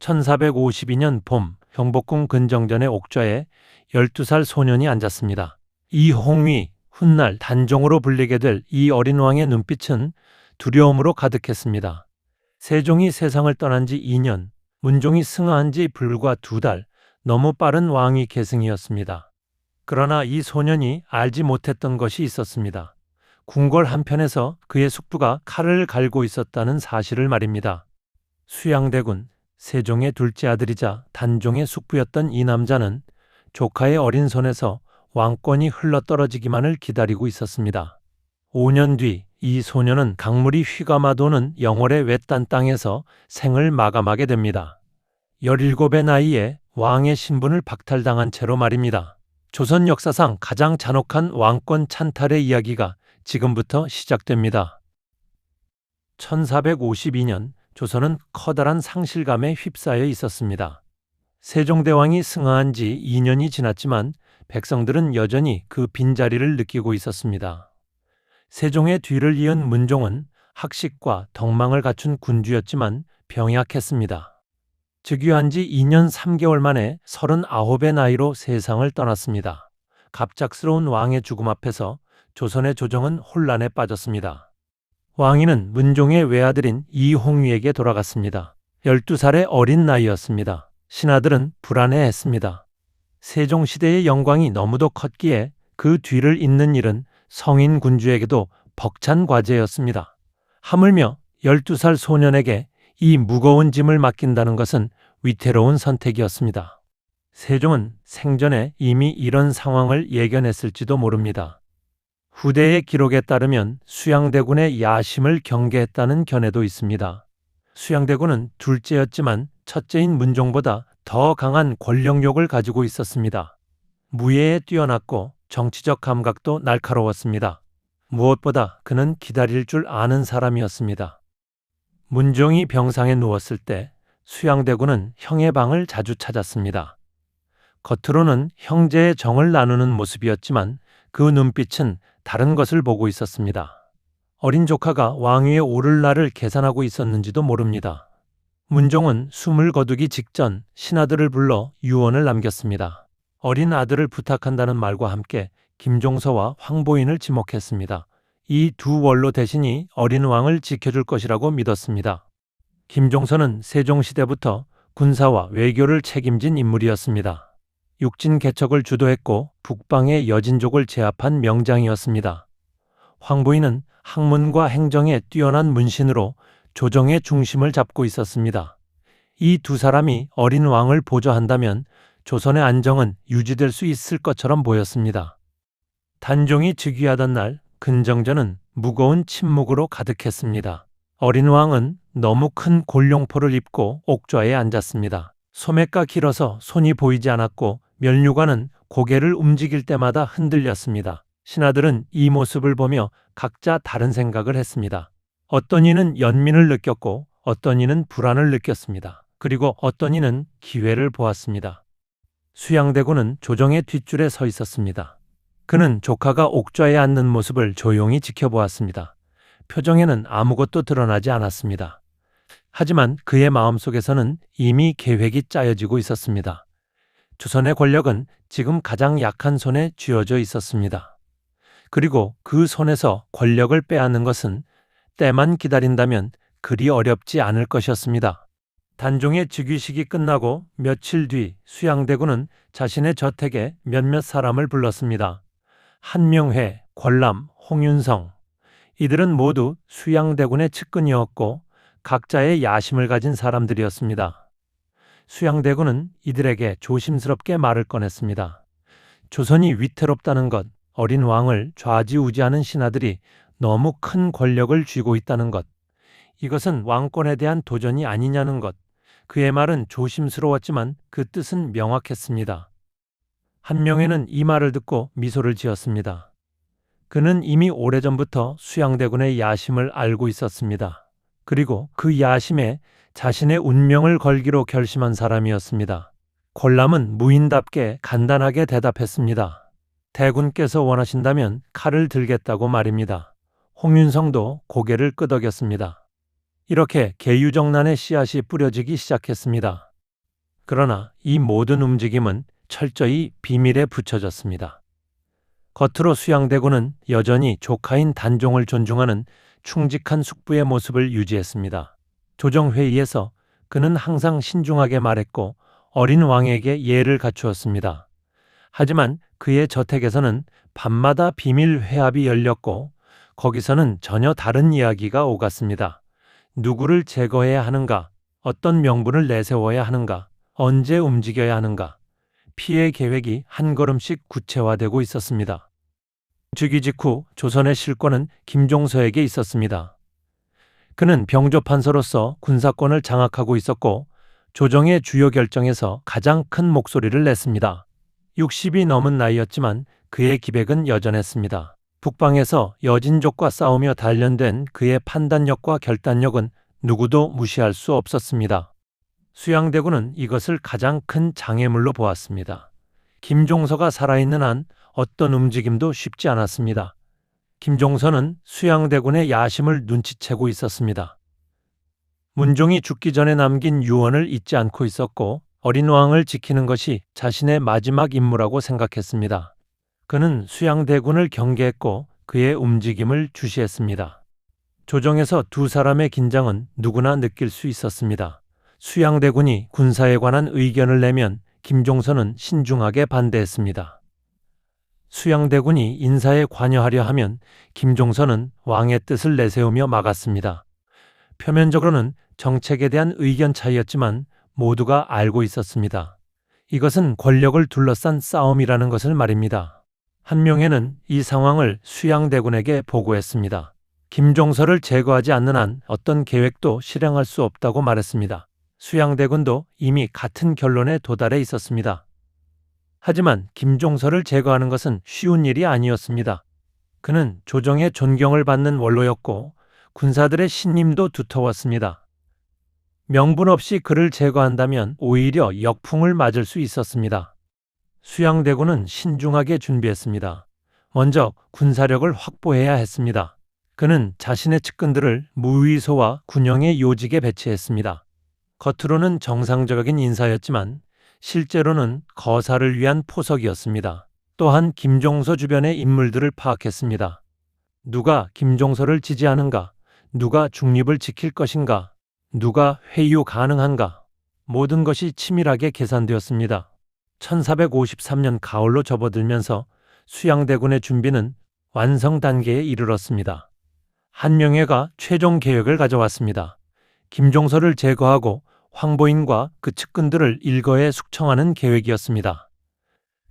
1452년 봄, 경복궁 근정전의 옥좌에 12살 소년이 앉았습니다. 이홍위, 훗날 단종으로 불리게 될 이 어린 왕의 눈빛은 두려움으로 가득했습니다. 세종이 세상을 떠난 지 2년, 문종이 승하한 지 불과 2달, 너무 빠른 왕위 계승이었습니다. 그러나 이 소년이 알지 못했던 것이 있었습니다. 궁궐 한편에서 그의 숙부가 칼을 갈고 있었다는 사실을 말입니다. 수양대군, 세종의 둘째 아들이자 단종의 숙부였던 이 남자는 조카의 어린 손에서 왕권이 흘러떨어지기만을 기다리고 있었습니다. 5년 뒤 이 소녀는 강물이 휘감아 도는 영월의 외딴 땅에서 생을 마감하게 됩니다. 17의 나이에 왕의 신분을 박탈당한 채로 말입니다. 조선 역사상 가장 잔혹한 왕권 찬탈의 이야기가 지금부터 시작됩니다. 1452년 조선은 커다란 상실감에 휩싸여 있었습니다. 세종대왕이 승하한 지 2년이 지났지만 백성들은 여전히 그 빈자리를 느끼고 있었습니다. 세종의 뒤를 이은 문종은 학식과 덕망을 갖춘 군주였지만 병약했습니다. 즉위한 지 2년 3개월 만에 39의 나이로 세상을 떠났습니다. 갑작스러운 왕의 죽음 앞에서 조선의 조정은 혼란에 빠졌습니다. 왕위는 문종의 외아들인 이홍위에게 돌아갔습니다. 12살의 어린 나이였습니다. 신하들은 불안해했습니다. 세종시대의 영광이 너무도 컸기에 그 뒤를 잇는 일은 성인 군주에게도 벅찬 과제였습니다. 하물며 12살 소년에게 이 무거운 짐을 맡긴다는 것은 위태로운 선택이었습니다. 세종은 생전에 이미 이런 상황을 예견했을지도 모릅니다. 후대의 기록에 따르면 수양대군의 야심을 경계했다는 견해도 있습니다. 수양대군은 둘째였지만 첫째인 문종보다 더 강한 권력욕을 가지고 있었습니다. 무예에 뛰어났고 정치적 감각도 날카로웠습니다. 무엇보다 그는 기다릴 줄 아는 사람이었습니다. 문종이 병상에 누웠을 때 수양대군은 형의 방을 자주 찾았습니다. 겉으로는 형제의 정을 나누는 모습이었지만 그 눈빛은 다른 것을 보고 있었습니다. 어린 조카가 왕위에 오를 날을 계산하고 있었는지도 모릅니다. 문종은 숨을 거두기 직전 신하들을 불러 유언을 남겼습니다. 어린 아들을 부탁한다는 말과 함께 김종서와 황보인을 지목했습니다. 이 두 원로 대신이 어린 왕을 지켜줄 것이라고 믿었습니다. 김종서는 세종시대부터 군사와 외교를 책임진 인물이었습니다. 육진 개척을 주도했고 북방의 여진족을 제압한 명장이었습니다. 황보인은 학문과 행정에 뛰어난 문신으로 조정의 중심을 잡고 있었습니다. 이 두 사람이 어린 왕을 보좌한다면 조선의 안정은 유지될 수 있을 것처럼 보였습니다. 단종이 즉위하던 날 근정전은 무거운 침묵으로 가득했습니다. 어린 왕은 너무 큰 골룡포를 입고 옥좌에 앉았습니다. 소매가 길어서 손이 보이지 않았고 면류관은 고개를 움직일 때마다 흔들렸습니다. 신하들은 이 모습을 보며 각자 다른 생각을 했습니다. 어떤 이는 연민을 느꼈고 어떤 이는 불안을 느꼈습니다. 그리고 어떤 이는 기회를 보았습니다. 수양대군은 조정의 뒷줄에 서 있었습니다. 그는 조카가 옥좌에 앉는 모습을 조용히 지켜보았습니다. 표정에는 아무것도 드러나지 않았습니다. 하지만 그의 마음속에서는 이미 계획이 짜여지고 있었습니다. 조선의 권력은 지금 가장 약한 손에 쥐어져 있었습니다. 그리고 그 손에서 권력을 빼앗는 것은 때만 기다린다면 그리 어렵지 않을 것이었습니다. 단종의 즉위식이 끝나고 며칠 뒤 수양대군은 자신의 저택에 몇몇 사람을 불렀습니다. 한명회, 권람, 홍윤성. 이들은 모두 수양대군의 측근이었고 각자의 야심을 가진 사람들이었습니다. 수양대군은 이들에게 조심스럽게 말을 꺼냈습니다. 조선이 위태롭다는 것, 어린 왕을 좌지우지하는 신하들이 너무 큰 권력을 쥐고 있다는 것, 이것은 왕권에 대한 도전이 아니냐는 것. 그의 말은 조심스러웠지만 그 뜻은 명확했습니다. 한명회는 이 말을 듣고 미소를 지었습니다. 그는 이미 오래전부터 수양대군의 야심을 알고 있었습니다. 그리고 그 야심에 자신의 운명을 걸기로 결심한 사람이었습니다. 권람은 무인답게 간단하게 대답했습니다. 대군께서 원하신다면 칼을 들겠다고 말입니다. 홍윤성도 고개를 끄덕였습니다. 이렇게 계유정난의 씨앗이 뿌려지기 시작했습니다. 그러나 이 모든 움직임은 철저히 비밀에 붙여졌습니다. 겉으로 수양대군은 여전히 조카인 단종을 존중하는 충직한 숙부의 모습을 유지했습니다. 조정회의에서 그는 항상 신중하게 말했고 어린 왕에게 예를 갖추었습니다. 하지만 그의 저택에서는 밤마다 비밀 회합이 열렸고 거기서는 전혀 다른 이야기가 오갔습니다. 누구를 제거해야 하는가, 어떤 명분을 내세워야 하는가, 언제 움직여야 하는가, 피해 계획이 한 걸음씩 구체화되고 있었습니다. 즉위 직후 조선의 실권은 김종서에게 있었습니다. 그는 병조판서로서 군사권을 장악하고 있었고 조정의 주요 결정에서 가장 큰 목소리를 냈습니다. 60이 넘은 나이였지만 그의 기백은 여전했습니다. 북방에서 여진족과 싸우며 단련된 그의 판단력과 결단력은 누구도 무시할 수 없었습니다. 수양대군은 이것을 가장 큰 장애물로 보았습니다. 김종서가 살아있는 한 어떤 움직임도 쉽지 않았습니다. 김종서는 수양대군의 야심을 눈치채고 있었습니다. 문종이 죽기 전에 남긴 유언을 잊지 않고 있었고 어린 왕을 지키는 것이 자신의 마지막 임무라고 생각했습니다. 그는 수양대군을 경계했고 그의 움직임을 주시했습니다. 조정에서 두 사람의 긴장은 누구나 느낄 수 있었습니다. 수양대군이 군사에 관한 의견을 내면 김종서는 신중하게 반대했습니다. 수양대군이 인사에 관여하려 하면 김종서는 왕의 뜻을 내세우며 막았습니다. 표면적으로는 정책에 대한 의견 차이였지만 모두가 알고 있었습니다. 이것은 권력을 둘러싼 싸움이라는 것을 말입니다. 한명회는 이 상황을 수양대군에게 보고했습니다. 김종서를 제거하지 않는 한 어떤 계획도 실행할 수 없다고 말했습니다. 수양대군도 이미 같은 결론에 도달해 있었습니다. 하지만 김종서를 제거하는 것은 쉬운 일이 아니었습니다. 그는 조정의 존경을 받는 원로였고 군사들의 신임도 두터웠습니다. 명분 없이 그를 제거한다면 오히려 역풍을 맞을 수 있었습니다. 수양대군은 신중하게 준비했습니다. 먼저 군사력을 확보해야 했습니다. 그는 자신의 측근들을 무의소와 군영의 요직에 배치했습니다. 겉으로는 정상적인 인사였지만 실제로는 거사를 위한 포석이었습니다. 또한 김종서 주변의 인물들을 파악했습니다. 누가 김종서를 지지하는가? 누가 중립을 지킬 것인가? 누가 회유 가능한가? 모든 것이 치밀하게 계산되었습니다. 1453년 가을로 접어들면서 수양대군의 준비는 완성 단계에 이르렀습니다. 한명회가 최종 계획을 가져왔습니다. 김종서를 제거하고 황보인과 그 측근들을 일거에 숙청하는 계획이었습니다.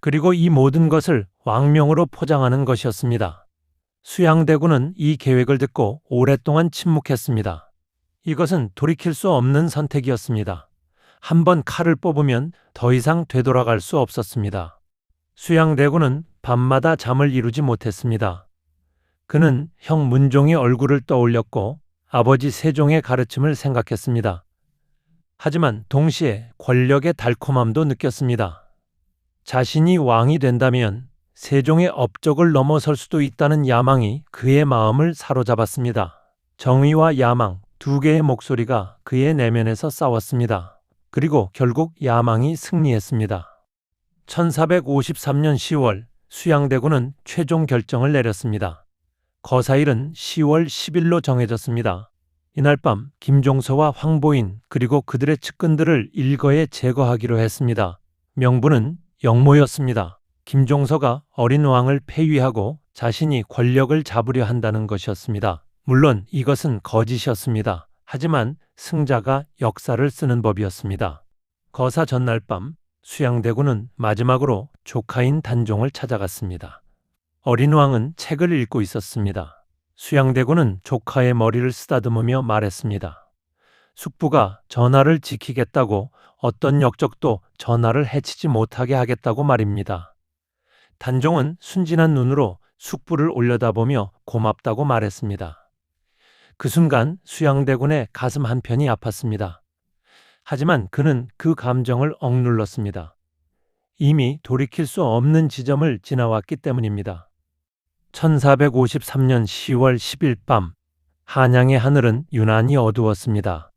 그리고 이 모든 것을 왕명으로 포장하는 것이었습니다. 수양대군은 이 계획을 듣고 오랫동안 침묵했습니다. 이것은 돌이킬 수 없는 선택이었습니다. 한번 칼을 뽑으면 더 이상 되돌아갈 수 없었습니다. 수양대군은 밤마다 잠을 이루지 못했습니다. 그는 형 문종의 얼굴을 떠올렸고 아버지 세종의 가르침을 생각했습니다. 하지만 동시에 권력의 달콤함도 느꼈습니다. 자신이 왕이 된다면 세종의 업적을 넘어설 수도 있다는 야망이 그의 마음을 사로잡았습니다. 정의와 야망, 두 개의 목소리가 그의 내면에서 싸웠습니다. 그리고 결국 야망이 승리했습니다. 1453년 10월 수양대군은 최종 결정을 내렸습니다. 거사일은 10월 10일로 정해졌습니다. 이날 밤 김종서와 황보인 그리고 그들의 측근들을 일거에 제거하기로 했습니다. 명분은 영모였습니다. 김종서가 어린 왕을 폐위하고 자신이 권력을 잡으려 한다는 것이었습니다. 물론 이것은 거짓이었습니다. 하지만 승자가 역사를 쓰는 법이었습니다. 거사 전날 밤 수양대군은 마지막으로 조카인 단종을 찾아갔습니다. 어린 왕은 책을 읽고 있었습니다. 수양대군은 조카의 머리를 쓰다듬으며 말했습니다. 숙부가 전하를 지키겠다고 어떤 역적도 전하를 해치지 못하게 하겠다고 말입니다. 단종은 순진한 눈으로 숙부를 올려다보며 고맙다고 말했습니다. 그 순간 수양대군의 가슴 한편이 아팠습니다. 하지만 그는 그 감정을 억눌렀습니다. 이미 돌이킬 수 없는 지점을 지나왔기 때문입니다. 1453년 10월 10일 밤 한양의 하늘은 유난히 어두웠습니다.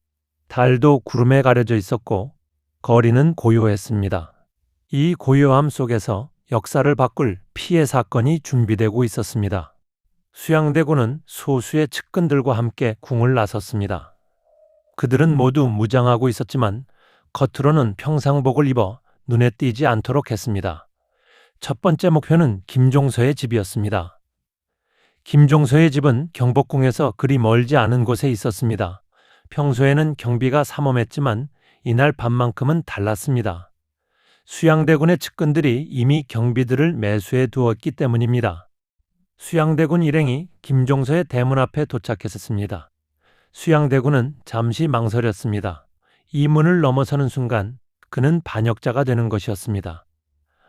달도 구름에 가려져 있었고 거리는 고요했습니다. 이 고요함 속에서 역사를 바꿀 피해 사건이 준비되고 있었습니다. 수양대군은 소수의 측근들과 함께 궁을 나섰습니다. 그들은 모두 무장하고 있었지만 겉으로는 평상복을 입어 눈에 띄지 않도록 했습니다. 첫 번째 목표는 김종서의 집이었습니다. 김종서의 집은 경복궁에서 그리 멀지 않은 곳에 있었습니다. 평소에는 경비가 삼엄했지만 이날 밤만큼은 달랐습니다. 수양대군의 측근들이 이미 경비들을 매수해 두었기 때문입니다. 수양대군 일행이 김종서의 대문 앞에 도착했습니다. 수양대군은 잠시 망설였습니다. 이 문을 넘어서는 순간 그는 반역자가 되는 것이었습니다.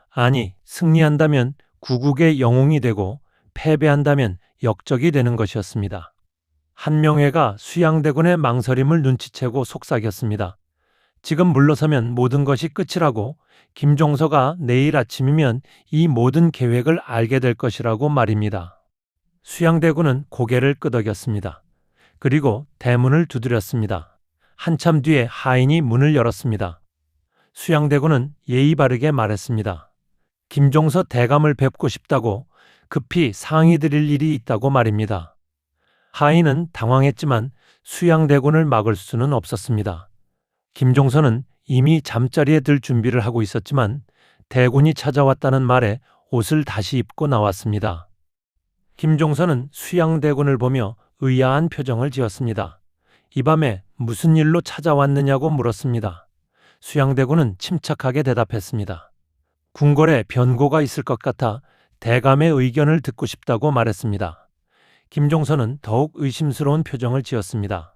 아니, 승리한다면 구국의 영웅이 되고 패배한다면 역적이 되는 것이었습니다. 한명회가 수양대군의 망설임을 눈치채고 속삭였습니다. 지금 물러서면 모든 것이 끝이라고, 김종서가 내일 아침이면 이 모든 계획을 알게 될 것이라고 말입니다. 수양대군은 고개를 끄덕였습니다. 그리고 대문을 두드렸습니다. 한참 뒤에 하인이 문을 열었습니다. 수양대군은 예의 바르게 말했습니다. 김종서 대감을 뵙고 싶다고, 급히 상의 드릴 일이 있다고 말입니다. 하인은 당황했지만 수양대군을 막을 수는 없었습니다. 김종서는 이미 잠자리에 들 준비를 하고 있었지만 대군이 찾아왔다는 말에 옷을 다시 입고 나왔습니다. 김종서는 수양대군을 보며 의아한 표정을 지었습니다. 이 밤에 무슨 일로 찾아왔느냐고 물었습니다. 수양대군은 침착하게 대답했습니다. 궁궐에 변고가 있을 것 같아 대감의 의견을 듣고 싶다고 말했습니다. 김종서는 더욱 의심스러운 표정을 지었습니다.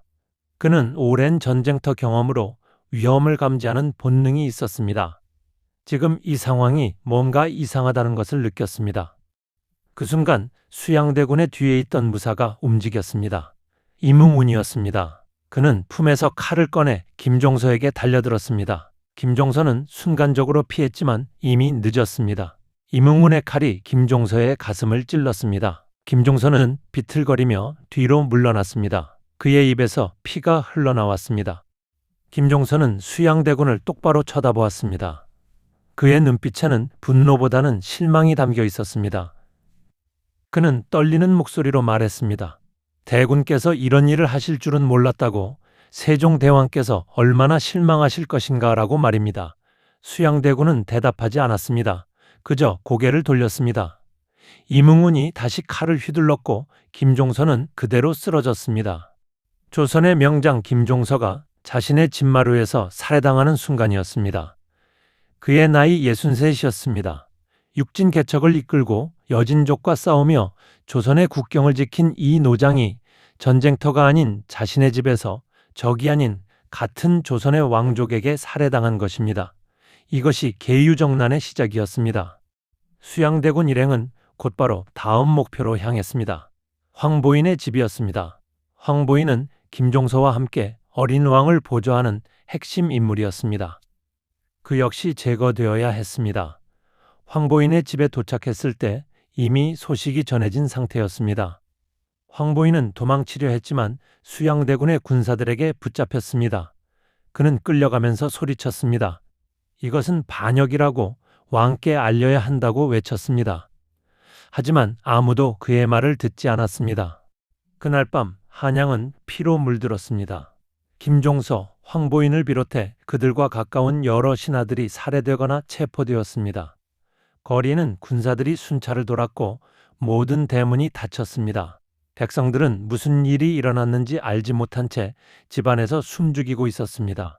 그는 오랜 전쟁터 경험으로 위험을 감지하는 본능이 있었습니다. 지금 이 상황이 뭔가 이상하다는 것을 느꼈습니다. 그 순간 수양대군의 뒤에 있던 무사가 움직였습니다. 이뭉운이었습니다. 그는 품에서 칼을 꺼내 김종서에게 달려들었습니다. 김종서는 순간적으로 피했지만 이미 늦었습니다. 이뭉운의 칼이 김종서의 가슴을 찔렀습니다. 김종서는 비틀거리며 뒤로 물러났습니다. 그의 입에서 피가 흘러나왔습니다. 김종서는 수양대군을 똑바로 쳐다보았습니다. 그의 눈빛에는 분노보다는 실망이 담겨 있었습니다. 그는 떨리는 목소리로 말했습니다. 대군께서 이런 일을 하실 줄은 몰랐다고, 세종대왕께서 얼마나 실망하실 것인가라고 말입니다. 수양대군은 대답하지 않았습니다. 그저 고개를 돌렸습니다. 이뭉운이 다시 칼을 휘둘렀고 김종서는 그대로 쓰러졌습니다. 조선의 명장 김종서가 자신의 진마루에서 살해당하는 순간이었습니다. 그의 나이 63이었습니다. 육진 개척을 이끌고 여진족과 싸우며 조선의 국경을 지킨 이 노장이 전쟁터가 아닌 자신의 집에서 적이 아닌 같은 조선의 왕족에게 살해당한 것입니다. 이것이 계유정난의 시작이었습니다. 수양대군 일행은 곧바로 다음 목표로 향했습니다. 황보인의 집이었습니다. 황보인은 김종서와 함께 어린 왕을 보좌하는 핵심 인물이었습니다. 그 역시 제거되어야 했습니다. 황보인의 집에 도착했을 때 이미 소식이 전해진 상태였습니다. 황보인은 도망치려 했지만 수양대군의 군사들에게 붙잡혔습니다. 그는 끌려가면서 소리쳤습니다. 이것은 반역이라고, 왕께 알려야 한다고 외쳤습니다. 하지만 아무도 그의 말을 듣지 않았습니다. 그날 밤 한양은 피로 물들었습니다. 김종서, 황보인을 비롯해 그들과 가까운 여러 신하들이 살해되거나 체포되었습니다. 거리에는 군사들이 순찰을 돌았고 모든 대문이 닫혔습니다. 백성들은 무슨 일이 일어났는지 알지 못한 채 집안에서 숨죽이고 있었습니다.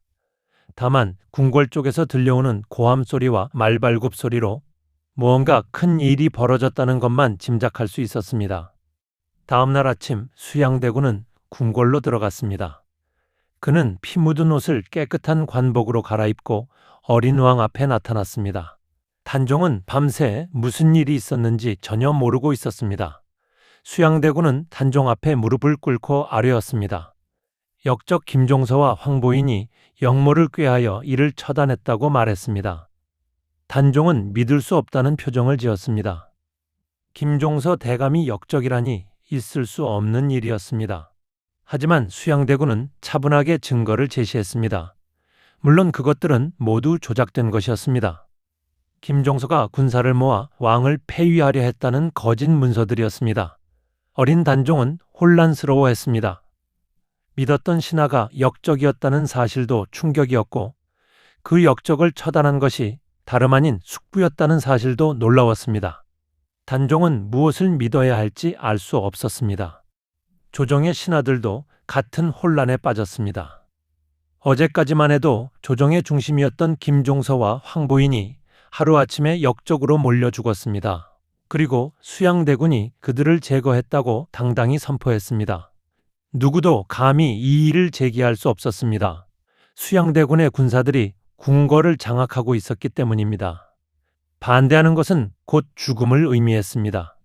다만 궁궐 쪽에서 들려오는 고함 소리와 말발굽 소리로 무언가 큰 일이 벌어졌다는 것만 짐작할 수 있었습니다. 다음 날 아침 수양대군은 궁궐로 들어갔습니다. 그는 피 묻은 옷을 깨끗한 관복으로 갈아입고 어린 왕 앞에 나타났습니다. 단종은 밤새 무슨 일이 있었는지 전혀 모르고 있었습니다. 수양대군은 단종 앞에 무릎을 꿇고 아뢰었습니다. 역적 김종서와 황보인이 역모를 꾀하여 이를 처단했다고 말했습니다. 단종은 믿을 수 없다는 표정을 지었습니다. 김종서 대감이 역적이라니 있을 수 없는 일이었습니다. 하지만 수양대군은 차분하게 증거를 제시했습니다. 물론 그것들은 모두 조작된 것이었습니다. 김종서가 군사를 모아 왕을 폐위하려 했다는 거짓 문서들이었습니다. 어린 단종은 혼란스러워했습니다. 믿었던 신하가 역적이었다는 사실도 충격이었고 그 역적을 처단한 것이 다름 아닌 숙부였다는 사실도 놀라웠습니다. 단종은 무엇을 믿어야 할지 알 수 없었습니다. 조정의 신하들도 같은 혼란에 빠졌습니다. 어제까지만 해도 조정의 중심이었던 김종서와 황보인이 하루아침에 역적으로 몰려 죽었습니다. 그리고 수양대군이 그들을 제거했다고 당당히 선포했습니다. 누구도 감히 이 일을 제기할 수 없었습니다. 수양대군의 군사들이 궁궐을 장악하고 있었기 때문입니다. 반대하는 것은 곧 죽음을 의미했습니다.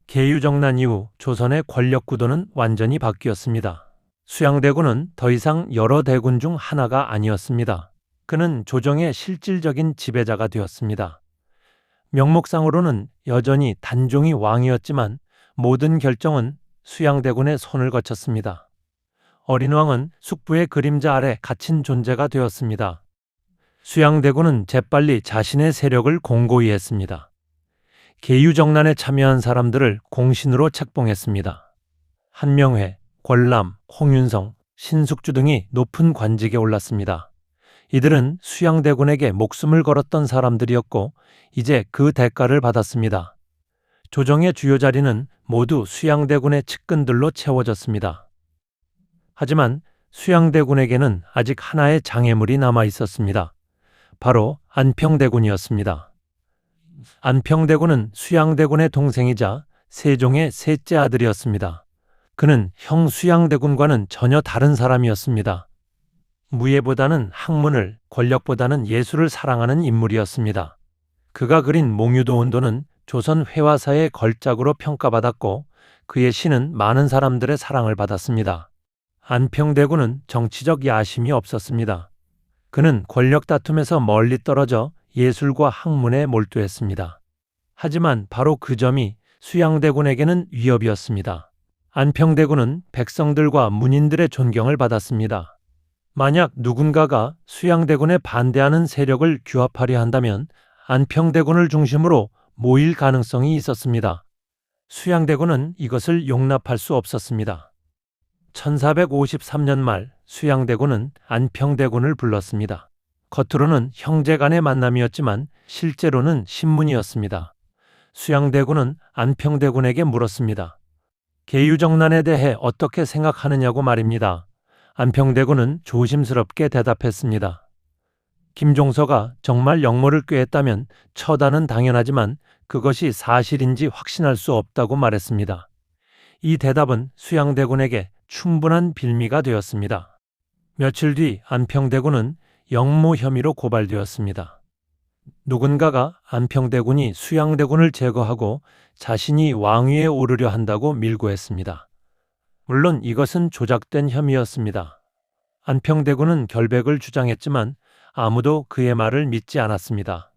계유정난 이후 조선의 권력 구도는 완전히 바뀌었습니다. 수양대군은 더 이상 여러 대군 중 하나가 아니었습니다. 그는 조정의 실질적인 지배자가 되었습니다. 명목상으로는 여전히 단종이 왕이었지만 모든 결정은 수양대군의 손을 거쳤습니다. 어린 왕은 숙부의 그림자 아래 갇힌 존재가 되었습니다. 수양대군은 재빨리 자신의 세력을 공고히 했습니다. 계유정난에 참여한 사람들을 공신으로 책봉했습니다. 한명회, 권람, 홍윤성, 신숙주 등이 높은 관직에 올랐습니다. 이들은 수양대군에게 목숨을 걸었던 사람들이었고 이제 그 대가를 받았습니다. 조정의 주요 자리는 모두 수양대군의 측근들로 채워졌습니다. 하지만 수양대군에게는 아직 하나의 장애물이 남아 있었습니다. 바로 안평대군이었습니다. 안평대군은 수양대군의 동생이자 세종의 셋째 아들이었습니다. 그는 형 수양대군과는 전혀 다른 사람이었습니다. 무예보다는 학문을, 권력보다는 예술을 사랑하는 인물이었습니다. 그가 그린 몽유도원도는 조선 회화사의 걸작으로 평가받았고 그의 시는 많은 사람들의 사랑을 받았습니다. 안평대군은 정치적 야심이 없었습니다. 그는 권력 다툼에서 멀리 떨어져 예술과 학문에 몰두했습니다. 하지만 바로 그 점이 수양대군에게는 위협이었습니다. 안평대군은 백성들과 문인들의 존경을 받았습니다. 만약 누군가가 수양대군에 반대하는 세력을 규합하려 한다면 안평대군을 중심으로 모일 가능성이 있었습니다. 수양대군은 이것을 용납할 수 없었습니다. 1453년 말 수양대군은 안평대군을 불렀습니다. 겉으로는 형제 간의 만남이었지만 실제로는 신문이었습니다. 수양대군은 안평대군에게 물었습니다. 계유정난에 대해 어떻게 생각하느냐고 말입니다. 안평대군은 조심스럽게 대답했습니다. 김종서가 정말 역모를 꾀했다면 처단은 당연하지만 그것이 사실인지 확신할 수 없다고 말했습니다. 이 대답은 수양대군에게 충분한 빌미가 되었습니다. 며칠 뒤 안평대군은 역모 혐의로 고발되었습니다. 누군가가 안평대군이 수양대군을 제거하고 자신이 왕위에 오르려 한다고 밀고했습니다. 물론 이것은 조작된 혐의였습니다. 안평대군은 결백을 주장했지만 아무도 그의 말을 믿지 않았습니다.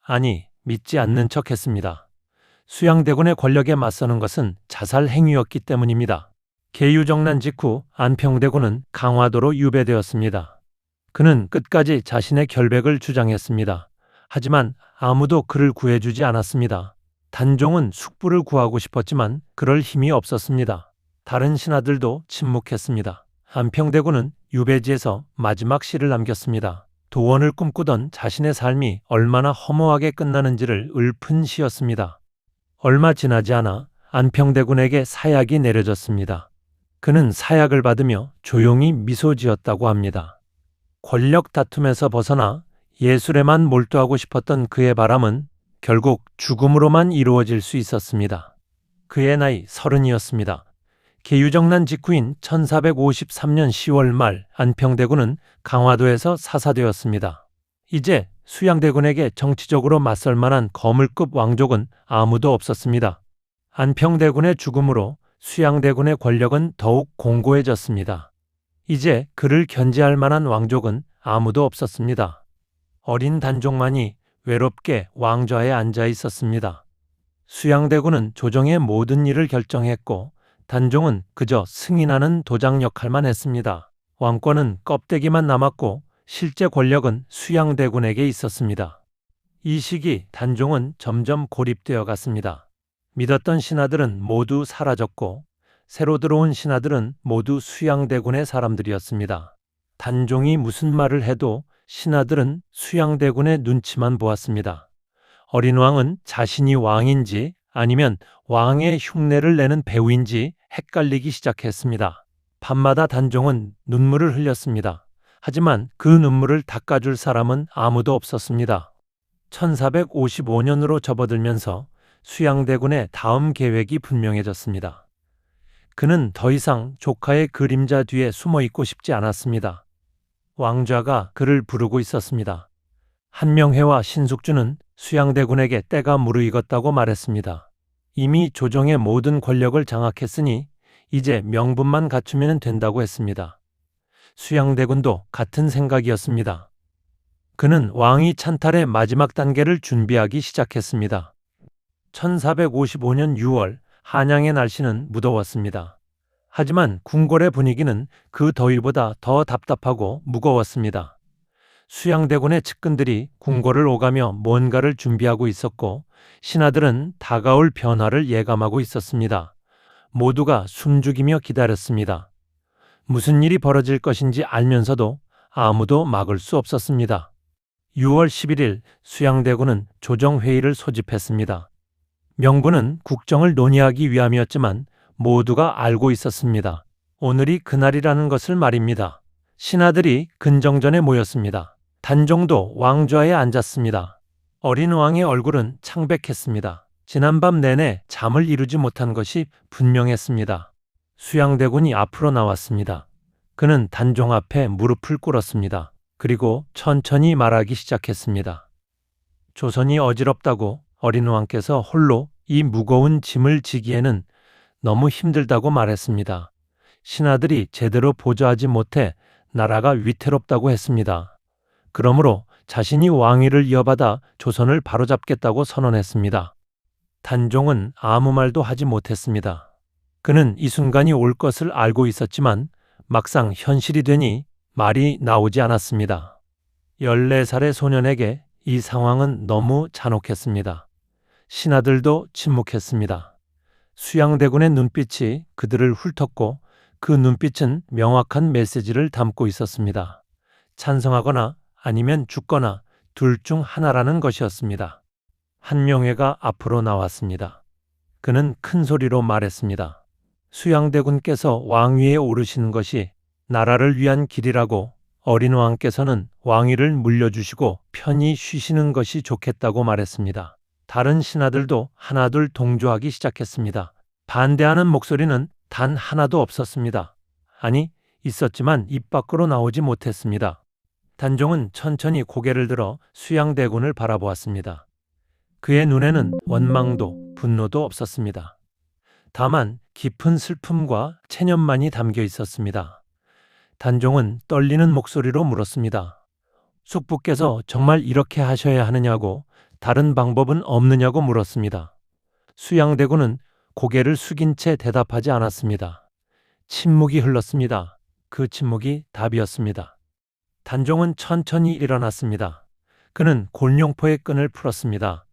아니, 믿지 않는 척했습니다. 수양대군의 권력에 맞서는 것은 자살 행위였기 때문입니다. 계유정난 직후 안평대군은 강화도로 유배되었습니다. 그는 끝까지 자신의 결백을 주장했습니다. 하지만 아무도 그를 구해주지 않았습니다. 단종은 숙부를 구하고 싶었지만 그럴 힘이 없었습니다. 다른 신하들도 침묵했습니다. 안평대군은 유배지에서 마지막 시를 남겼습니다. 도원을 꿈꾸던 자신의 삶이 얼마나 허무하게 끝나는지를 읊은 시였습니다. 얼마 지나지 않아 안평대군에게 사약이 내려졌습니다. 그는 사약을 받으며 조용히 미소 지었다고 합니다. 권력 다툼에서 벗어나 예술에만 몰두하고 싶었던 그의 바람은 결국 죽음으로만 이루어질 수 있었습니다. 그의 나이 30이었습니다. 계유정난 직후인 1453년 10월 말 안평대군은 강화도에서 사사되었습니다. 이제 수양대군에게 정치적으로 맞설 만한 거물급 왕족은 아무도 없었습니다. 안평대군의 죽음으로 수양대군의 권력은 더욱 공고해졌습니다. 이제 그를 견제할 만한 왕족은 아무도 없었습니다. 어린 단종만이 외롭게 왕좌에 앉아 있었습니다. 수양대군은 조정의 모든 일을 결정했고 단종은 그저 승인하는 도장 역할만 했습니다. 왕권은 껍데기만 남았고 실제 권력은 수양대군에게 있었습니다. 이 시기 단종은 점점 고립되어 갔습니다. 믿었던 신하들은 모두 사라졌고 새로 들어온 신하들은 모두 수양대군의 사람들이었습니다. 단종이 무슨 말을 해도 신하들은 수양대군의 눈치만 보았습니다. 어린 왕은 자신이 왕인지 아니면 왕의 흉내를 내는 배우인지 헷갈리기 시작했습니다. 밤마다 단종은 눈물을 흘렸습니다. 하지만 그 눈물을 닦아줄 사람은 아무도 없었습니다. 1455년으로 접어들면서 수양대군의 다음 계획이 분명해졌습니다. 그는 더 이상 조카의 그림자 뒤에 숨어 있고 싶지 않았습니다. 왕좌가 그를 부르고 있었습니다. 한명회와 신숙주는 수양대군에게 때가 무르익었다고 말했습니다. 이미 조정의 모든 권력을 장악했으니 이제 명분만 갖추면 된다고 했습니다. 수양대군도 같은 생각이었습니다. 그는 왕위 찬탈의 마지막 단계를 준비하기 시작했습니다. 1455년 6월 한양의 날씨는 무더웠습니다. 하지만 궁궐의 분위기는 그 더위보다 더 답답하고 무거웠습니다. 수양대군의 측근들이 궁궐을 오가며 뭔가를 준비하고 있었고 신하들은 다가올 변화를 예감하고 있었습니다. 모두가 숨죽이며 기다렸습니다. 무슨 일이 벌어질 것인지 알면서도 아무도 막을 수 없었습니다. 6월 11일 수양대군은 조정회의를 소집했습니다. 명분은 국정을 논의하기 위함이었지만 모두가 알고 있었습니다. 오늘이 그날이라는 것을 말입니다. 신하들이 근정전에 모였습니다. 단종도 왕좌에 앉았습니다. 어린 왕의 얼굴은 창백했습니다. 지난밤 내내 잠을 이루지 못한 것이 분명했습니다. 수양대군이 앞으로 나왔습니다. 그는 단종 앞에 무릎을 꿇었습니다. 그리고 천천히 말하기 시작했습니다. 조선이 어지럽다고 어린 왕께서 홀로 이 무거운 짐을 지기에는 너무 힘들다고 말했습니다. 신하들이 제대로 보좌하지 못해 나라가 위태롭다고 했습니다. 그러므로 자신이 왕위를 이어받아 조선을 바로잡겠다고 선언했습니다. 단종은 아무 말도 하지 못했습니다. 그는 이 순간이 올 것을 알고 있었지만 막상 현실이 되니 말이 나오지 않았습니다. 14살의 소년에게 이 상황은 너무 잔혹했습니다. 신하들도 침묵했습니다. 수양대군의 눈빛이 그들을 훑었고 그 눈빛은 명확한 메시지를 담고 있었습니다. 찬성하거나 아니면 죽거나 둘 중 하나라는 것이었습니다. 한명회가 앞으로 나왔습니다. 그는 큰 소리로 말했습니다. 수양대군께서 왕위에 오르시는 것이 나라를 위한 길이라고 어린 왕께서는 왕위를 물려주시고 편히 쉬시는 것이 좋겠다고 말했습니다. 다른 신하들도 하나둘 동조하기 시작했습니다. 반대하는 목소리는 단 하나도 없었습니다. 아니, 있었지만 입 밖으로 나오지 못했습니다. 단종은 천천히 고개를 들어 수양대군을 바라보았습니다. 그의 눈에는 원망도 분노도 없었습니다. 다만 깊은 슬픔과 체념만이 담겨 있었습니다. 단종은 떨리는 목소리로 물었습니다. 숙부께서 정말 이렇게 하셔야 하느냐고 다른 방법은 없느냐고 물었습니다. 수양대군은 고개를 숙인 채 대답하지 않았습니다. 침묵이 흘렀습니다. 그 침묵이 답이었습니다. 단종은 천천히 일어났습니다. 그는 골룡포의 끈을 풀었습니다.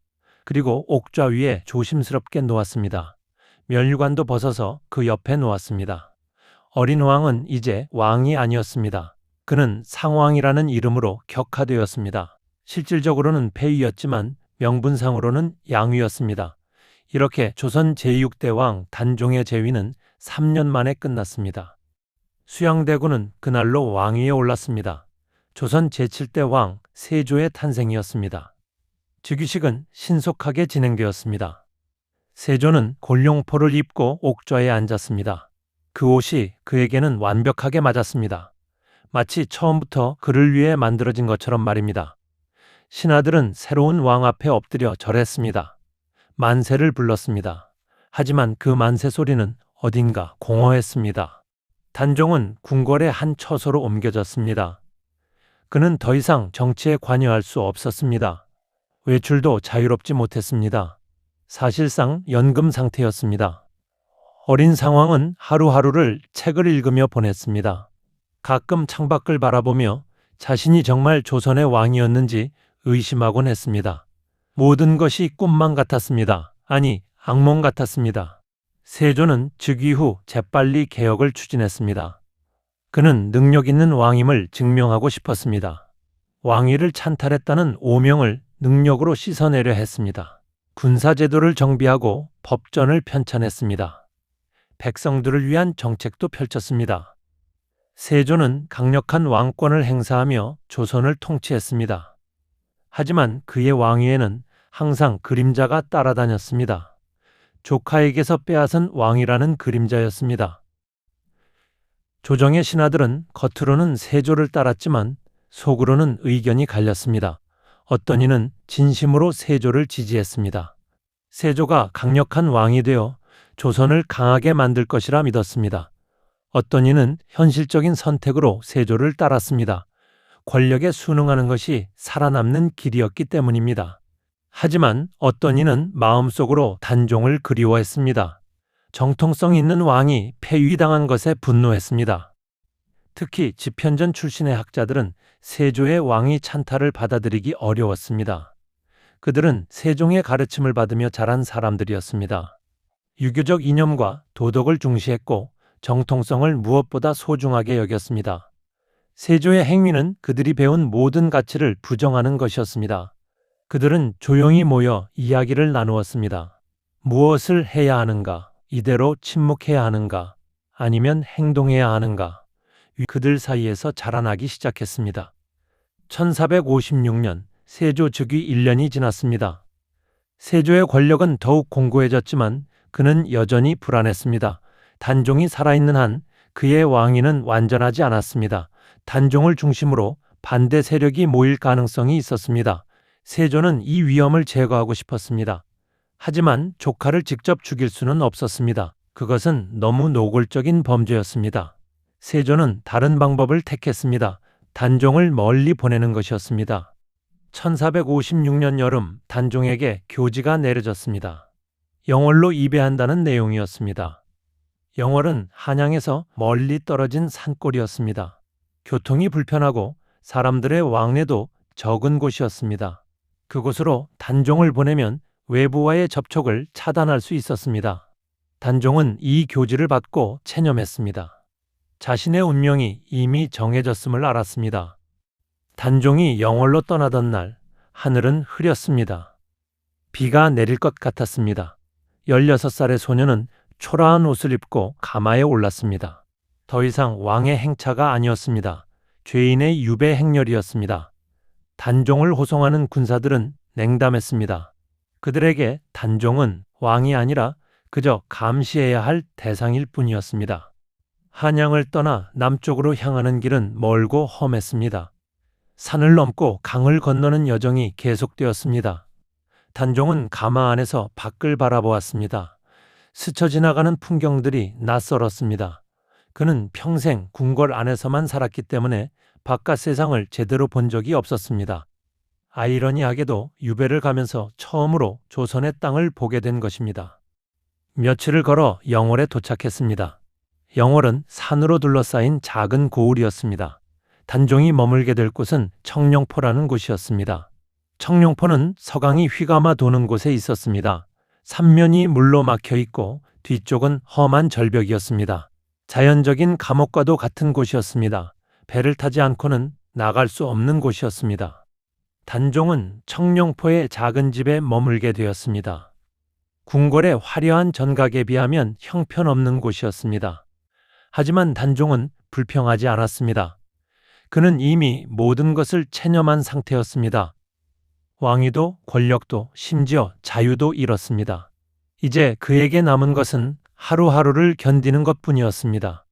그리고 옥좌 위에 조심스럽게 놓았습니다. 면류관도 벗어서 그 옆에 놓았습니다. 어린 왕은 이제 왕이 아니었습니다. 그는 상왕이라는 이름으로 격하되었습니다. 실질적으로는 폐위였지만 명분상으로는 양위였습니다. 이렇게 조선 제6대 왕 단종의 재위는 3년 만에 끝났습니다. 수양대군은 그날로 왕위에 올랐습니다. 조선 제7대 왕 세조의 탄생이었습니다. 즉위식은 신속하게 진행되었습니다. 세조는 골룡포를 입고 옥좌에 앉았습니다. 그 옷이 그에게는 완벽하게 맞았습니다. 마치 처음부터 그를 위해 만들어진 것처럼 말입니다. 신하들은 새로운 왕 앞에 엎드려 절했습니다. 만세를 불렀습니다. 하지만 그 만세 소리는 어딘가 공허했습니다. 단종은 궁궐의 한 처소로 옮겨졌습니다. 그는 더 이상 정치에 관여할 수 없었습니다. 외출도 자유롭지 못했습니다. 사실상 연금 상태였습니다. 어린 상왕은 하루하루를 책을 읽으며 보냈습니다. 가끔 창밖을 바라보며 자신이 정말 조선의 왕이었는지 의심하곤 했습니다. 모든 것이 꿈만 같았습니다. 아니, 악몽 같았습니다. 세조는 즉위 후 재빨리 개혁을 추진했습니다. 그는 능력 있는 왕임을 증명하고 싶었습니다. 왕위를 찬탈했다는 오명을 능력으로 씻어내려 했습니다. 군사제도를 정비하고 법전을 편찬했습니다. 백성들을 위한 정책도 펼쳤습니다. 세조는 강력한 왕권을 행사하며 조선을 통치했습니다. 하지만 그의 왕위에는 항상 그림자가 따라다녔습니다. 조카에게서 빼앗은 왕이라는 그림자였습니다. 조정의 신하들은 겉으로는 세조를 따랐지만 속으로는 의견이 갈렸습니다. 어떤 이는 진심으로 세조를 지지했습니다. 세조가 강력한 왕이 되어 조선을 강하게 만들 것이라 믿었습니다. 어떤 이는 현실적인 선택으로 세조를 따랐습니다. 권력에 순응하는 것이 살아남는 길이었기 때문입니다. 하지만 어떤 이는 마음속으로 단종을 그리워했습니다. 정통성 있는 왕이 폐위당한 것에 분노했습니다. 특히 집현전 출신의 학자들은 세조의 왕위 찬탈을 받아들이기 어려웠습니다. 그들은 세종의 가르침을 받으며 자란 사람들이었습니다. 유교적 이념과 도덕을 중시했고 정통성을 무엇보다 소중하게 여겼습니다. 세조의 행위는 그들이 배운 모든 가치를 부정하는 것이었습니다. 그들은 조용히 모여 이야기를 나누었습니다. 무엇을 해야 하는가? 이대로 침묵해야 하는가? 아니면 행동해야 하는가? 그들 사이에서 자라나기 시작했습니다. 1456년 세조 즉위 1년이 지났습니다. 세조의 권력은 더욱 공고해졌지만 그는 여전히 불안했습니다. 단종이 살아있는 한 그의 왕위는 완전하지 않았습니다. 단종을 중심으로 반대 세력이 모일 가능성이 있었습니다. 세조는 이 위험을 제거하고 싶었습니다. 하지만 조카를 직접 죽일 수는 없었습니다. 그것은 너무 노골적인 범죄였습니다. 세조는 다른 방법을 택했습니다. 단종을 멀리 보내는 것이었습니다. 1456년 여름 단종에게 교지가 내려졌습니다. 영월로 입예한다는 내용이었습니다. 영월은 한양에서 멀리 떨어진 산골이었습니다. 교통이 불편하고 사람들의 왕래도 적은 곳이었습니다. 그곳으로 단종을 보내면 외부와의 접촉을 차단할 수 있었습니다. 단종은 이 교지를 받고 체념했습니다. 자신의 운명이 이미 정해졌음을 알았습니다. 단종이 영월로 떠나던 날 하늘은 흐렸습니다. 비가 내릴 것 같았습니다. 16살의 소녀는 초라한 옷을 입고 가마에 올랐습니다. 더 이상 왕의 행차가 아니었습니다. 죄인의 유배 행렬이었습니다. 단종을 호송하는 군사들은 냉담했습니다. 그들에게 단종은 왕이 아니라 그저 감시해야 할 대상일 뿐이었습니다. 한양을 떠나 남쪽으로 향하는 길은 멀고 험했습니다. 산을 넘고 강을 건너는 여정이 계속되었습니다. 단종은 가마 안에서 밖을 바라보았습니다. 스쳐 지나가는 풍경들이 낯설었습니다. 그는 평생 궁궐 안에서만 살았기 때문에 바깥 세상을 제대로 본 적이 없었습니다. 아이러니하게도 유배를 가면서 처음으로 조선의 땅을 보게 된 것입니다. 며칠을 걸어 영월에 도착했습니다. 영월은 산으로 둘러싸인 작은 고을이었습니다. 단종이 머물게 될 곳은 청룡포라는 곳이었습니다. 청룡포는 서강이 휘감아 도는 곳에 있었습니다. 삼면이 물로 막혀 있고 뒤쪽은 험한 절벽이었습니다. 자연적인 감옥과도 같은 곳이었습니다. 배를 타지 않고는 나갈 수 없는 곳이었습니다. 단종은 청룡포의 작은 집에 머물게 되었습니다. 궁궐의 화려한 전각에 비하면 형편없는 곳이었습니다. 하지만 단종은 불평하지 않았습니다. 그는 이미 모든 것을 체념한 상태였습니다. 왕위도 권력도 심지어 자유도 잃었습니다. 이제 그에게 남은 것은 하루하루를 견디는 것뿐이었습니다.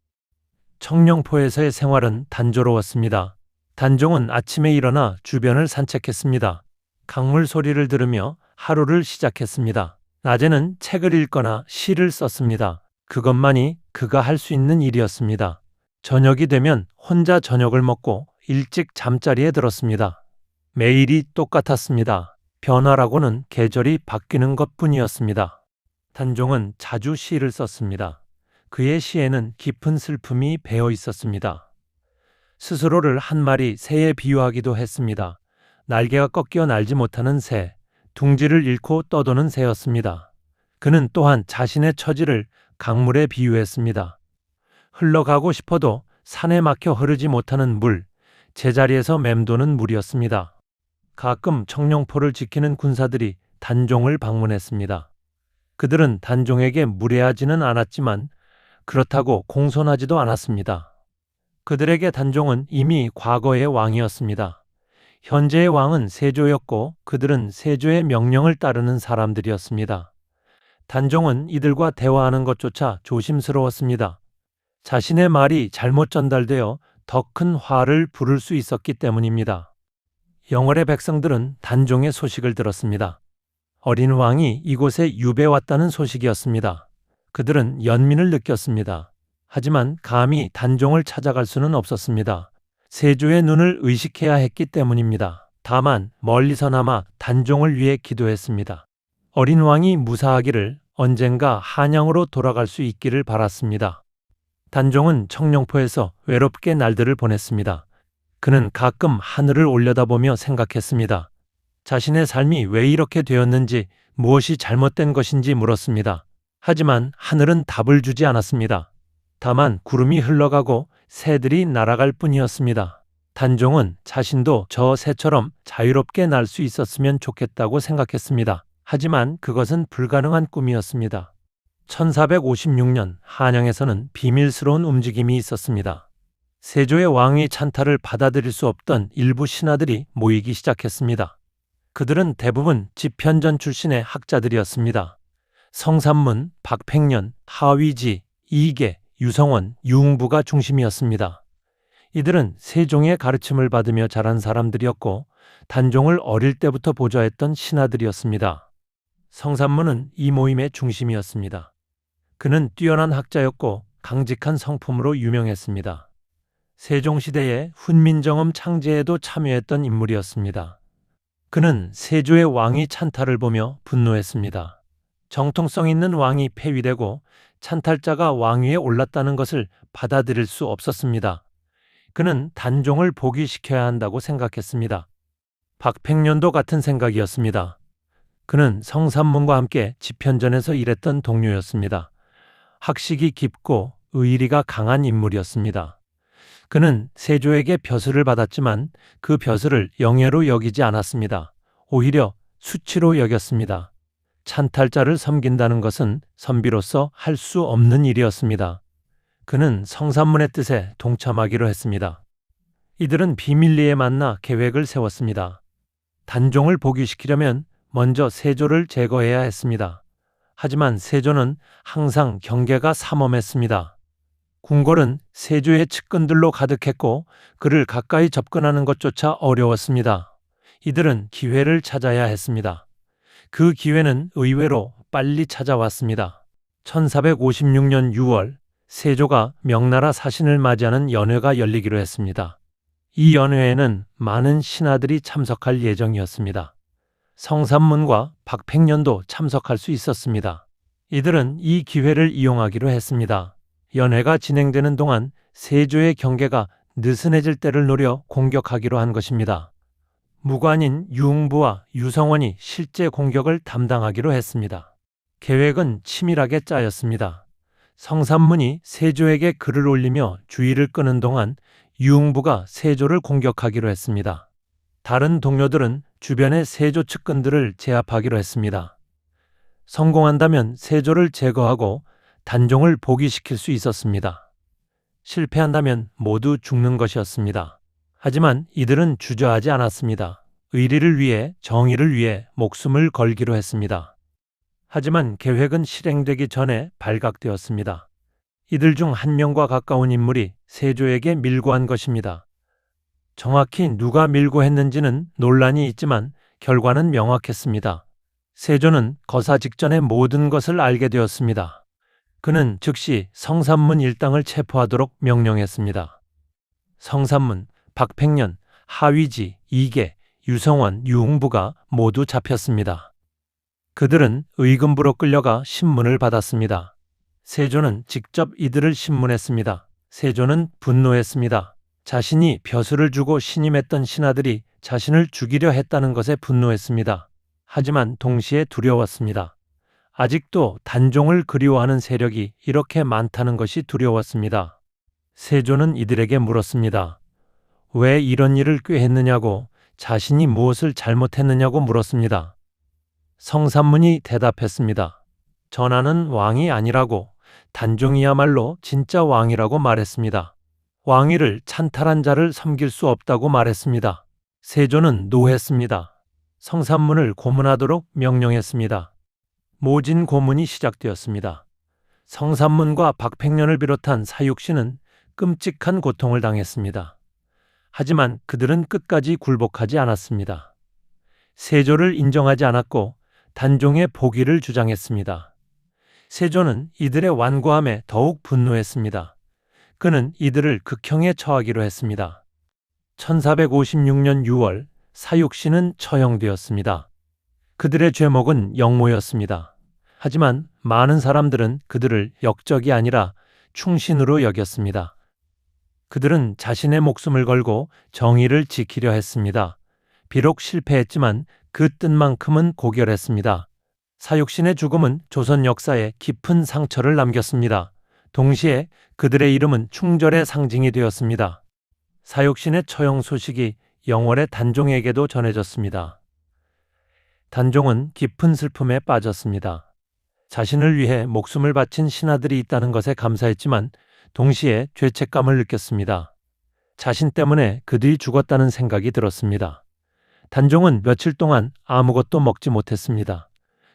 청룡포에서의 생활은 단조로웠습니다. 단종은 아침에 일어나 주변을 산책했습니다. 강물 소리를 들으며 하루를 시작했습니다. 낮에는 책을 읽거나 시를 썼습니다. 그것만이 그가 할 수 있는 일이었습니다. 저녁이 되면 혼자 저녁을 먹고 일찍 잠자리에 들었습니다. 매일이 똑같았습니다. 변화라고는 계절이 바뀌는 것뿐이었습니다. 단종은 자주 시를 썼습니다. 그의 시에는 깊은 슬픔이 배어 있었습니다. 스스로를 한 마리 새에 비유하기도 했습니다. 날개가 꺾여 날지 못하는 새, 둥지를 잃고 떠도는 새였습니다. 그는 또한 자신의 처지를 강물에 비유했습니다. 흘러가고 싶어도 산에 막혀 흐르지 못하는 물, 제자리에서 맴도는 물이었습니다. 가끔 청룡포를 지키는 군사들이 단종을 방문했습니다. 그들은 단종에게 무례하지는 않았지만 그렇다고 공손하지도 않았습니다. 그들에게 단종은 이미 과거의 왕이었습니다. 현재의 왕은 세조였고 그들은 세조의 명령을 따르는 사람들이었습니다. 단종은 이들과 대화하는 것조차 조심스러웠습니다. 자신의 말이 잘못 전달되어 더 큰 화를 부를 수 있었기 때문입니다. 영월의 백성들은 단종의 소식을 들었습니다. 어린 왕이 이곳에 유배 왔다는 소식이었습니다. 그들은 연민을 느꼈습니다. 하지만 감히 단종을 찾아갈 수는 없었습니다. 세조의 눈을 의식해야 했기 때문입니다. 다만 멀리서나마 단종을 위해 기도했습니다. 어린 왕이 무사하기를, 언젠가 한양으로 돌아갈 수 있기를 바랐습니다. 단종은 청룡포에서 외롭게 날들을 보냈습니다. 그는 가끔 하늘을 올려다보며 생각했습니다. 자신의 삶이 왜 이렇게 되었는지, 무엇이 잘못된 것인지 물었습니다. 하지만 하늘은 답을 주지 않았습니다. 다만 구름이 흘러가고 새들이 날아갈 뿐이었습니다. 단종은 자신도 저 새처럼 자유롭게 날 수 있었으면 좋겠다고 생각했습니다. 하지만 그것은 불가능한 꿈이었습니다. 1456년 한양에서는 비밀스러운 움직임이 있었습니다. 세조의 왕위 찬탈을 받아들일 수 없던 일부 신하들이 모이기 시작했습니다. 그들은 대부분 집현전 출신의 학자들이었습니다. 성삼문, 박팽년, 하위지, 이계, 유성원, 유흥부가 중심이었습니다. 이들은 세종의 가르침을 받으며 자란 사람들이었고 단종을 어릴 때부터 보좌했던 신하들이었습니다. 성삼문은 이 모임의 중심이었습니다. 그는 뛰어난 학자였고 강직한 성품으로 유명했습니다. 세종시대의 훈민정음 창제에도 참여했던 인물이었습니다. 그는 세조의 왕위 찬탈을 보며 분노했습니다. 정통성 있는 왕이 폐위되고 찬탈자가 왕위에 올랐다는 것을 받아들일 수 없었습니다. 그는 단종을 복위시켜야 한다고 생각했습니다. 박팽년도 같은 생각이었습니다. 그는 성삼문과 함께 집현전에서 일했던 동료였습니다. 학식이 깊고 의리가 강한 인물이었습니다. 그는 세조에게 벼슬을 받았지만 그 벼슬을 영예로 여기지 않았습니다. 오히려 수치로 여겼습니다. 찬탈자를 섬긴다는 것은 선비로서 할 수 없는 일이었습니다. 그는 성삼문의 뜻에 동참하기로 했습니다. 이들은 비밀리에 만나 계획을 세웠습니다. 단종을 복위시키려면 먼저 세조를 제거해야 했습니다. 하지만 세조는 항상 경계가 삼엄했습니다. 궁궐은 세조의 측근들로 가득했고 그를 가까이 접근하는 것조차 어려웠습니다. 이들은 기회를 찾아야 했습니다. 그 기회는 의외로 빨리 찾아왔습니다. 1456년 6월 세조가 명나라 사신을 맞이하는 연회가 열리기로 했습니다. 이 연회에는 많은 신하들이 참석할 예정이었습니다. 성삼문과 박팽년도 참석할 수 있었습니다. 이들은 이 기회를 이용하기로 했습니다. 연회가 진행되는 동안 세조의 경계가 느슨해질 때를 노려 공격하기로 한 것입니다. 무관인 유흥부와 유성원이 실제 공격을 담당하기로 했습니다. 계획은 치밀하게 짜였습니다. 성삼문이 세조에게 글을 올리며 주의를 끄는 동안 유흥부가 세조를 공격하기로 했습니다. 다른 동료들은 주변의 세조 측근들을 제압하기로 했습니다. 성공한다면 세조를 제거하고 단종을 복위시킬 수 있었습니다. 실패한다면 모두 죽는 것이었습니다. 하지만 이들은 주저하지 않았습니다. 의리를 위해, 정의를 위해 목숨을 걸기로 했습니다. 하지만 계획은 실행되기 전에 발각되었습니다. 이들 중 한 명과 가까운 인물이 세조에게 밀고 한 것입니다. 정확히 누가 밀고 했는지는 논란이 있지만 결과는 명확했습니다. 세조는 거사 직전의 모든 것을 알게 되었습니다. 그는 즉시 성삼문 일당을 체포하도록 명령했습니다. 성삼문, 박팽년, 하위지, 이계, 유성원, 유흥부가 모두 잡혔습니다. 그들은 의금부로 끌려가 신문을 받았습니다. 세조는 직접 이들을 신문했습니다. 세조는 분노했습니다. 자신이 벼슬을 주고 신임했던 신하들이 자신을 죽이려 했다는 것에 분노했습니다. 하지만 동시에 두려웠습니다. 아직도 단종을 그리워하는 세력이 이렇게 많다는 것이 두려웠습니다. 세조는 이들에게 물었습니다. 왜 이런 일을 꾀했느냐고, 자신이 무엇을 잘못했느냐고 물었습니다. 성삼문이 대답했습니다. 전하는 왕이 아니라고, 단종이야말로 진짜 왕이라고 말했습니다. 왕위를 찬탈한 자를 섬길 수 없다고 말했습니다. 세조는 노했습니다. 성삼문을 고문하도록 명령했습니다. 모진 고문이 시작되었습니다. 성삼문과 박팽년을 비롯한 사육신은 끔찍한 고통을 당했습니다. 하지만 그들은 끝까지 굴복하지 않았습니다. 세조를 인정하지 않았고 단종의 복위를 주장했습니다. 세조는 이들의 완고함에 더욱 분노했습니다. 그는 이들을 극형에 처하기로 했습니다. 1456년 6월 사육신은 처형되었습니다. 그들의 죄목은 영모였습니다. 하지만 많은 사람들은 그들을 역적이 아니라 충신으로 여겼습니다. 그들은 자신의 목숨을 걸고 정의를 지키려 했습니다. 비록 실패했지만 그 뜻만큼은 고결했습니다. 사육신의 죽음은 조선 역사에 깊은 상처를 남겼습니다. 동시에 그들의 이름은 충절의 상징이 되었습니다. 사육신의 처형 소식이 영월의 단종에게도 전해졌습니다. 단종은 깊은 슬픔에 빠졌습니다. 자신을 위해 목숨을 바친 신하들이 있다는 것에 감사했지만 동시에 죄책감을 느꼈습니다. 자신 때문에 그들이 죽었다는 생각이 들었습니다. 단종은 며칠 동안 아무것도 먹지 못했습니다.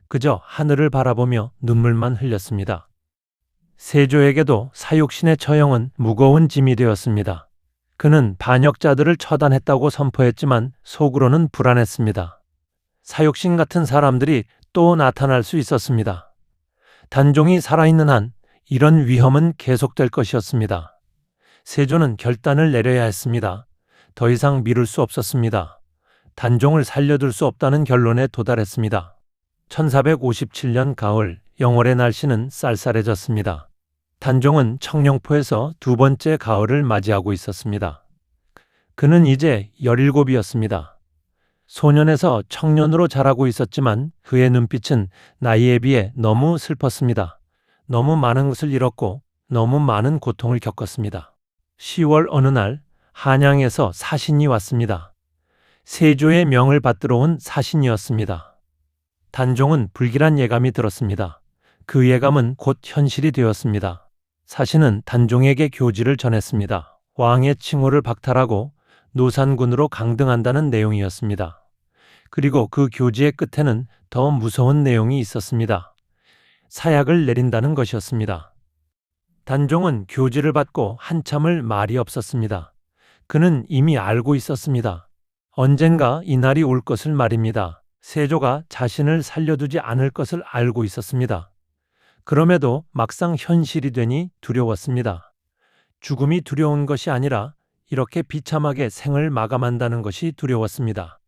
그저 하늘을 바라보며 눈물만 흘렸습니다. 세조에게도 사육신의 처형은 무거운 짐이 되었습니다. 그는 반역자들을 처단했다고 선포했지만 속으로는 불안했습니다. 사육신 같은 사람들이 또 나타날 수 있었습니다. 단종이 살아있는 한 이런 위험은 계속될 것이었습니다. 세조는 결단을 내려야 했습니다. 더 이상 미룰 수 없었습니다. 단종을 살려둘 수 없다는 결론에 도달했습니다. 1457년 가을 영월의 날씨는 쌀쌀해졌습니다. 단종은 청룡포에서 두 번째 가을을 맞이하고 있었습니다. 그는 이제 17이었습니다. 소년에서 청년으로 자라고 있었지만 그의 눈빛은 나이에 비해 너무 슬펐습니다. 너무 많은 것을 잃었고 너무 많은 고통을 겪었습니다. 10월 어느 날 한양에서 사신이 왔습니다. 세조의 명을 받들어 온 사신이었습니다. 단종은 불길한 예감이 들었습니다. 그 예감은 곧 현실이 되었습니다. 사신은 단종에게 교지를 전했습니다. 왕의 칭호를 박탈하고 노산군으로 강등한다는 내용이었습니다. 그리고 그 교지의 끝에는 더 무서운 내용이 있었습니다. 사약을 내린다는 것이었습니다. 단종은 교지를 받고 한참을 말이 없었습니다. 그는 이미 알고 있었습니다. 언젠가 이날이 올 것을 말입니다. 세조가 자신을 살려두지 않을 것을 알고 있었습니다. 그럼에도 막상 현실이 되니 두려웠습니다. 죽음이 두려운 것이 아니라 이렇게 비참하게 생을 마감한다는 것이 두려웠습니다.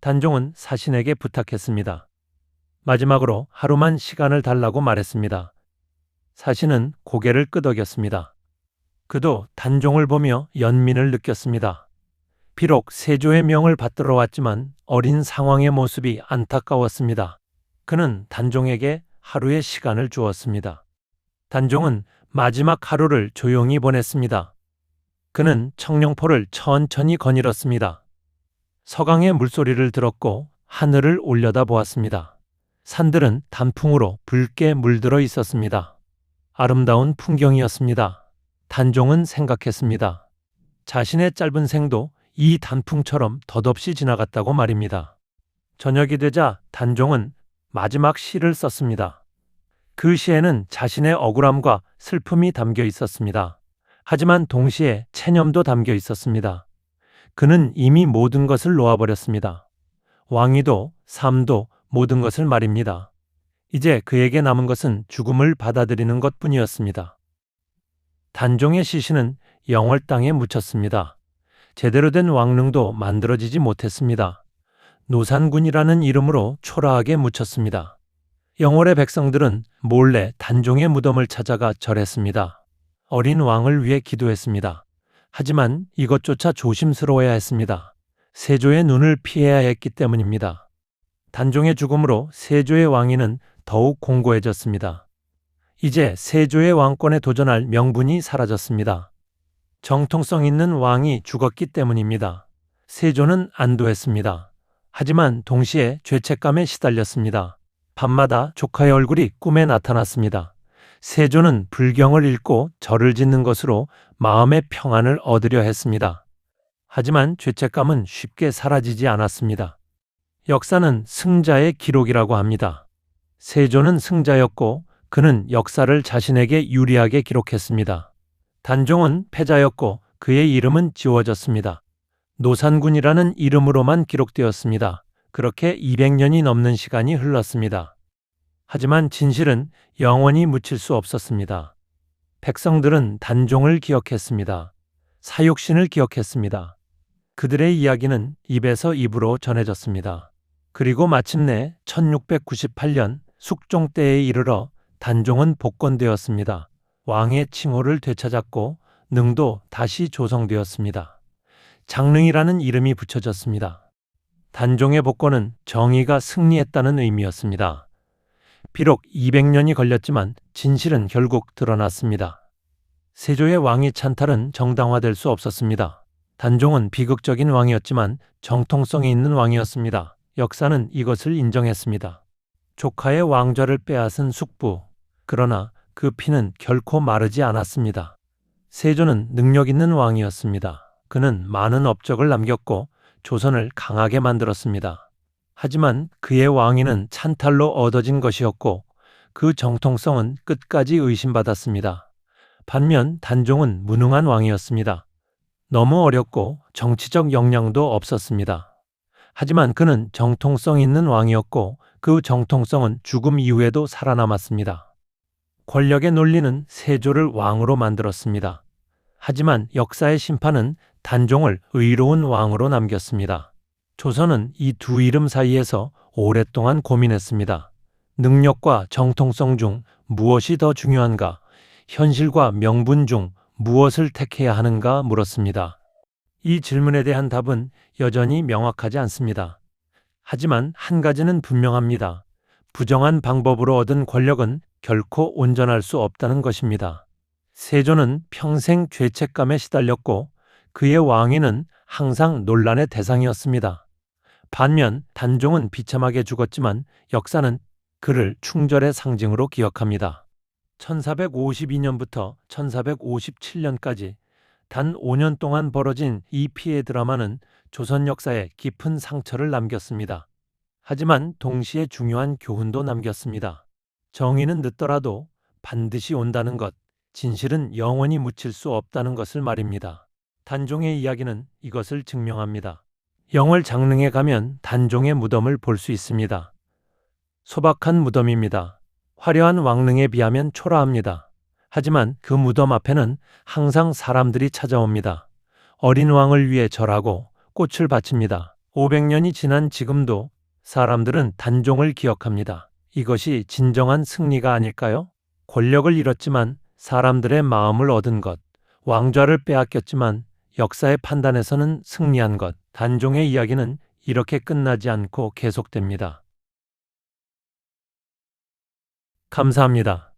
단종은 사신에게 부탁했습니다. 마지막으로 하루만 시간을 달라고 말했습니다. 사신은 고개를 끄덕였습니다. 그도 단종을 보며 연민을 느꼈습니다. 비록 세조의 명을 받들어 왔지만 어린 상황의 모습이 안타까웠습니다. 그는 단종에게 하루의 시간을 주었습니다. 단종은 마지막 하루를 조용히 보냈습니다. 그는 청룡포를 천천히 거닐었습니다. 서강의 물소리를 들었고 하늘을 올려다 보았습니다. 산들은 단풍으로 붉게 물들어 있었습니다. 아름다운 풍경이었습니다. 단종은 생각했습니다. 자신의 짧은 생도 이 단풍처럼 덧없이 지나갔다고 말입니다. 저녁이 되자 단종은 마지막 시를 썼습니다. 그 시에는 자신의 억울함과 슬픔이 담겨 있었습니다. 하지만 동시에 체념도 담겨 있었습니다. 그는 이미 모든 것을 놓아버렸습니다. 왕위도 삶도 모든 것을 말입니다. 이제 그에게 남은 것은 죽음을 받아들이는 것뿐이었습니다. 단종의 시신은 영월 땅에 묻혔습니다. 제대로 된 왕릉도 만들어지지 못했습니다. 노산군이라는 이름으로 초라하게 묻혔습니다. 영월의 백성들은 몰래 단종의 무덤을 찾아가 절했습니다. 어린 왕을 위해 기도했습니다. 하지만 이것조차 조심스러워야 했습니다. 세조의 눈을 피해야 했기 때문입니다. 단종의 죽음으로 세조의 왕위는 더욱 공고해졌습니다. 이제 세조의 왕권에 도전할 명분이 사라졌습니다. 정통성 있는 왕이 죽었기 때문입니다. 세조는 안도했습니다. 하지만 동시에 죄책감에 시달렸습니다. 밤마다 조카의 얼굴이 꿈에 나타났습니다. 세조는 불경을 읽고 절을 짓는 것으로 마음의 평안을 얻으려 했습니다. 하지만 죄책감은 쉽게 사라지지 않았습니다. 역사는 승자의 기록이라고 합니다. 세조는 승자였고 그는 역사를 자신에게 유리하게 기록했습니다. 단종은 패자였고 그의 이름은 지워졌습니다. 노산군이라는 이름으로만 기록되었습니다. 그렇게 200년이 넘는 시간이 흘렀습니다. 하지만 진실은 영원히 묻힐 수 없었습니다. 백성들은 단종을 기억했습니다. 사육신을 기억했습니다. 그들의 이야기는 입에서 입으로 전해졌습니다. 그리고 마침내 1698년 숙종 때에 이르러 단종은 복권되었습니다. 왕의 칭호를 되찾았고 능도 다시 조성되었습니다. 장릉이라는 이름이 붙여졌습니다. 단종의 복권은 정의가 승리했다는 의미였습니다. 비록 200년이 걸렸지만 진실은 결국 드러났습니다. 세조의 왕위 찬탈은 정당화될 수 없었습니다. 단종은 비극적인 왕이었지만 정통성이 있는 왕이었습니다. 역사는 이것을 인정했습니다. 조카의 왕좌를 빼앗은 숙부, 그러나 그 피는 결코 마르지 않았습니다. 세조는 능력 있는 왕이었습니다. 그는 많은 업적을 남겼고 조선을 강하게 만들었습니다. 하지만 그의 왕위는 찬탈로 얻어진 것이었고 그 정통성은 끝까지 의심받았습니다. 반면 단종은 무능한 왕이었습니다. 너무 어렸고 정치적 역량도 없었습니다. 하지만 그는 정통성 있는 왕이었고 그 정통성은 죽음 이후에도 살아남았습니다. 권력의 논리는 세조를 왕으로 만들었습니다. 하지만 역사의 심판은 단종을 의로운 왕으로 남겼습니다. 조선은 이 두 이름 사이에서 오랫동안 고민했습니다. 능력과 정통성 중 무엇이 더 중요한가? 현실과 명분 중 무엇을 택해야 하는가 물었습니다. 이 질문에 대한 답은 여전히 명확하지 않습니다. 하지만 한 가지는 분명합니다. 부정한 방법으로 얻은 권력은 결코 온전할 수 없다는 것입니다. 세조는 평생 죄책감에 시달렸고 그의 왕위는 항상 논란의 대상이었습니다. 반면 단종은 비참하게 죽었지만 역사는 그를 충절의 상징으로 기억합니다. 1452년부터 1457년까지 단 5년 동안 벌어진 이 피해 드라마는 조선 역사에 깊은 상처를 남겼습니다. 하지만 동시에 중요한 교훈도 남겼습니다. 정의는 늦더라도 반드시 온다는 것, 진실은 영원히 묻힐 수 없다는 것을 말입니다. 단종의 이야기는 이것을 증명합니다. 영월 장릉에 가면 단종의 무덤을 볼 수 있습니다. 소박한 무덤입니다. 화려한 왕릉에 비하면 초라합니다. 하지만 그 무덤 앞에는 항상 사람들이 찾아옵니다. 어린 왕을 위해 절하고 꽃을 바칩니다. 500년이 지난 지금도 사람들은 단종을 기억합니다. 이것이 진정한 승리가 아닐까요? 권력을 잃었지만 사람들의 마음을 얻은 것, 왕좌를 빼앗겼지만 역사의 판단에서는 승리한 것, 단종의 이야기는 이렇게 끝나지 않고 계속됩니다. 감사합니다.